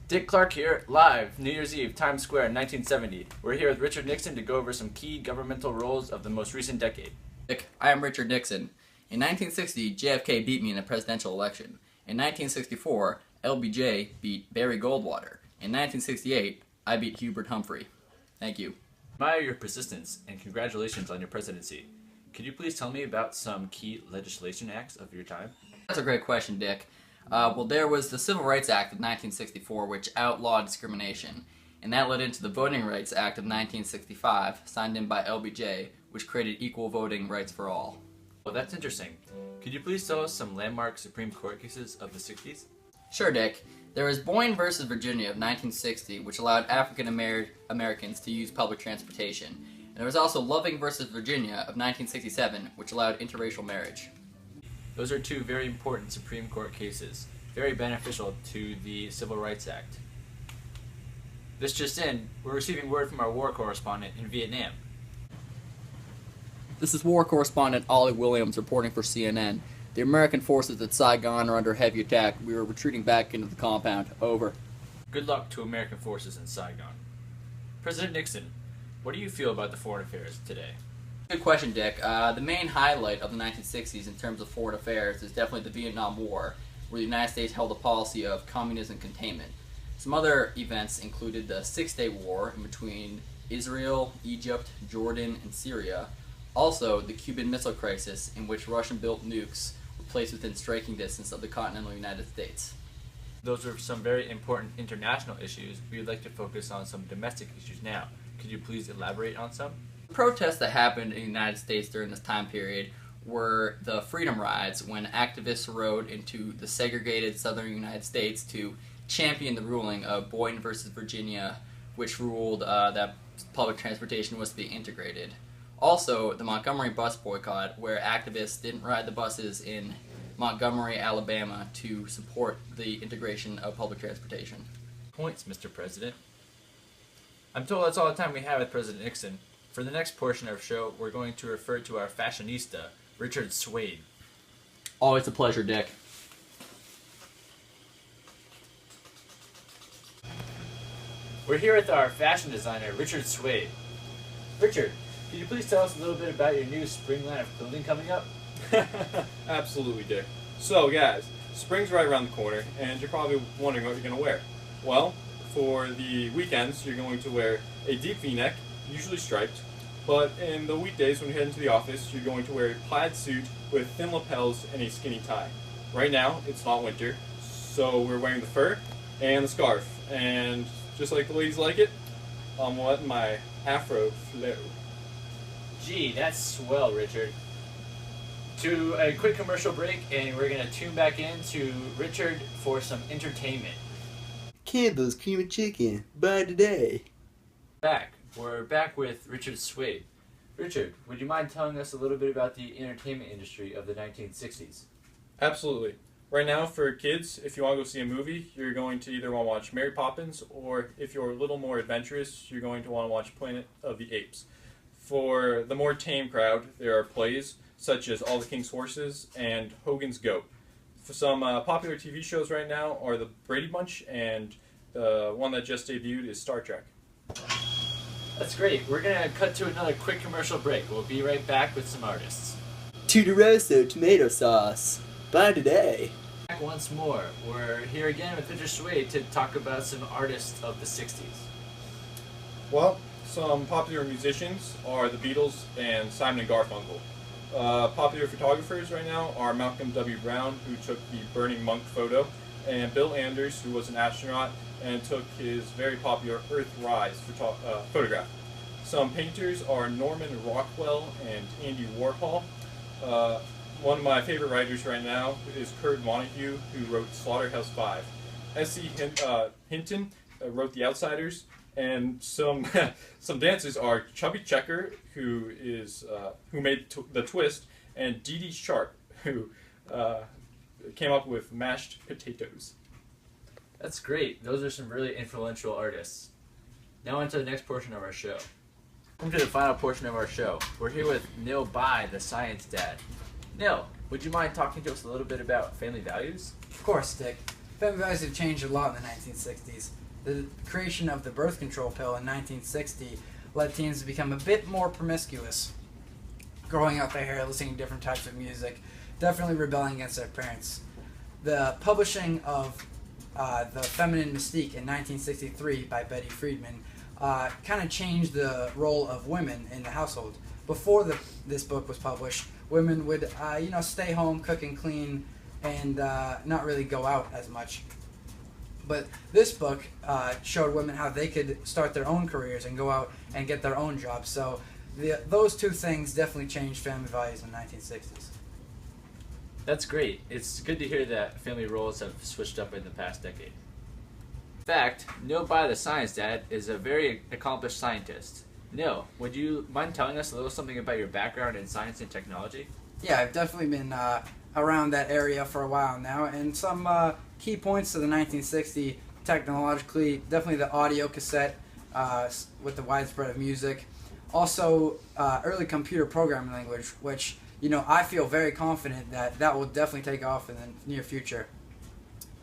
Dick Clark here, live, New Year's Eve, Times Square, 1970. We're here with Richard Nixon to go over some key governmental roles of the most recent decade. I am Richard Nixon. In 1960, JFK beat me in the presidential election. In 1964, LBJ beat Barry Goldwater. In 1968, I beat Hubert Humphrey. Thank you. Admire your persistence and congratulations on your presidency. Could you please tell me about some key legislation acts of your time? That's a great question, Dick. Well, there was the Civil Rights Act of 1964, which outlawed discrimination, and that led into the Voting Rights Act of 1965, signed in by LBJ, which created equal voting rights for all. Well, that's interesting. Could you please tell us some landmark Supreme Court cases of the 60s? Sure, Dick. There was Boyne versus Virginia of 1960, which allowed African Americans to use public transportation. And there was also Loving versus Virginia of 1967, which allowed interracial marriage. Those are two very important Supreme Court cases, very beneficial to the Civil Rights Act. This just in, we're receiving word from our war correspondent in Vietnam. This is war correspondent Ollie Williams reporting for CNN. The American forces at Saigon are under heavy attack. We are retreating back into the compound. Over. Good luck to American forces in Saigon. President Nixon, what do you feel about the foreign affairs today? Good question, Dick. The main highlight of the 1960s in terms of foreign affairs is definitely the Vietnam War, where the United States held a policy of communism containment. Some other events included the Six-Day War in between Israel, Egypt, Jordan, and Syria. Also, the Cuban Missile Crisis, in which Russian-built nukes were placed within striking distance of the continental United States. Those are some very important international issues. We would like to focus on some domestic issues now. Could you please elaborate on some? The protests that happened in the United States during this time period were the Freedom Rides, when activists rode into the segregated southern United States to champion the ruling of Boyne versus Virginia, which ruled that public transportation was to be integrated. Also, the Montgomery bus boycott, where activists didn't ride the buses in Montgomery, Alabama to support the integration of public transportation. Points, Mr. President. I'm told that's all the time we have with President Nixon. For the next portion of our show, we're going to refer to our fashionista, Richard Swade. Always a pleasure, Dick. We're here with our fashion designer, Richard Swade. Richard, could you please tell us a little bit about your new spring line of clothing coming up? Absolutely, Dick. So, guys, spring's right around the corner, and you're probably wondering what you're going to wear. Well, for the weekends, you're going to wear a deep V-neck, usually striped, but in the weekdays when you head into the office, you're going to wear a plaid suit with thin lapels and a skinny tie. Right now, it's not winter, so we're wearing the fur and the scarf, and just like the ladies like it, I'm letting my afro flow. Gee, that's swell, Richard. To a quick commercial break, and we're going to tune back in to Richard for some entertainment. Campbell's Cream and Chicken, buy today. We're back with Richard Swade. Richard, would you mind telling us a little bit about the entertainment industry of the 1960s? Absolutely. Right now, for kids, if you want to go see a movie, you're going to either want to watch Mary Poppins, or if you're a little more adventurous, you're going to want to watch Planet of the Apes. For the more tame crowd, there are plays such as All the King's Horses and Hogan's Goat. For some popular TV shows right now are the Brady Bunch, and the one that just debuted is Star Trek. That's great. We're going to cut to another quick commercial break. We'll be right back with some artists. Tudoroso tomato sauce, buy today. Back once more. We're here again with Richard Swade to talk about some artists of the 60s. Well, some popular musicians are the Beatles and Simon and Garfunkel. Popular photographers right now are Malcolm W. Brown, who took the Burning Monk photo, and Bill Anders, who was an astronaut and took his very popular Earthrise photograph. Some painters are Norman Rockwell and Andy Warhol. One of my favorite writers right now is Kurt Vonnegut, who wrote Slaughterhouse-Five. S.C. Hinton wrote The Outsiders, and some dancers are Chubby Checker, who made the Twist, and Dee Dee Sharp, who came up with Mashed Potatoes. That's great. Those are some really influential artists. Now on to the next portion of our show. Welcome to the final portion of our show. We're here with Nil Bai, the science dad. Nil, would you mind talking to us a little bit about family values? Of course, Dick. family values have changed a lot in the 1960s. The creation of the birth control pill in 1960 led teens to become a bit more promiscuous, growing out their hair, listening to different types of music, definitely rebelling against their parents. The publishing of The Feminine Mystique in 1963 by Betty Friedman kind of changed the role of women in the household. Before this book was published, women would stay home, cook and clean, and not really go out as much. But this book showed women how they could start their own careers and go out and get their own jobs. So those two things definitely changed family values in the 1960s. That's great. It's good to hear that family roles have switched up in the past decade. In fact, Neil by the Science Dad is a very accomplished scientist. Neil, would you mind telling us a little something about your background in science and technology? Yeah, I've definitely been around that area for a while now, and some key points to the 1960 technologically, definitely the audio cassette with the widespread of music. Also, early computer programming language, which, I feel very confident that will definitely take off in the near future.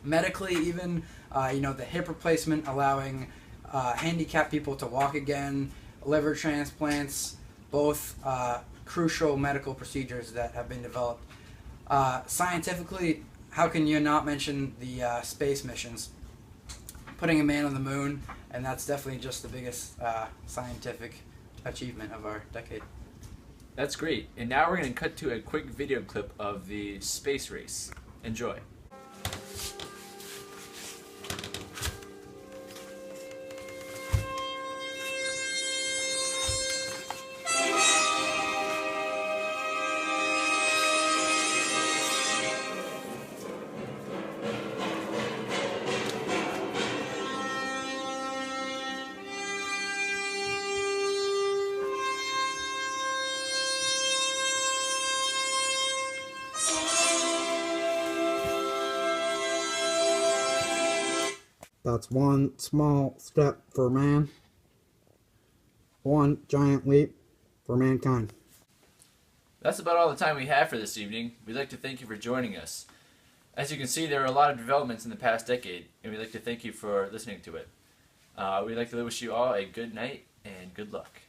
Medically, even, the hip replacement, allowing handicapped people to walk again, liver transplants, both crucial medical procedures that have been developed. Scientifically, how can you not mention the space missions? Putting a man on the moon, and that's definitely just the biggest scientific achievement of our decade. That's great. And now we're going to cut to a quick video clip of the space race. Enjoy. That's one small step for man, one giant leap for mankind. That's about all the time we have for this evening. We'd like to thank you for joining us. As you can see, there are a lot of developments in the past decade, and we'd like to thank you for listening to it. We'd like to wish you all a good night and good luck.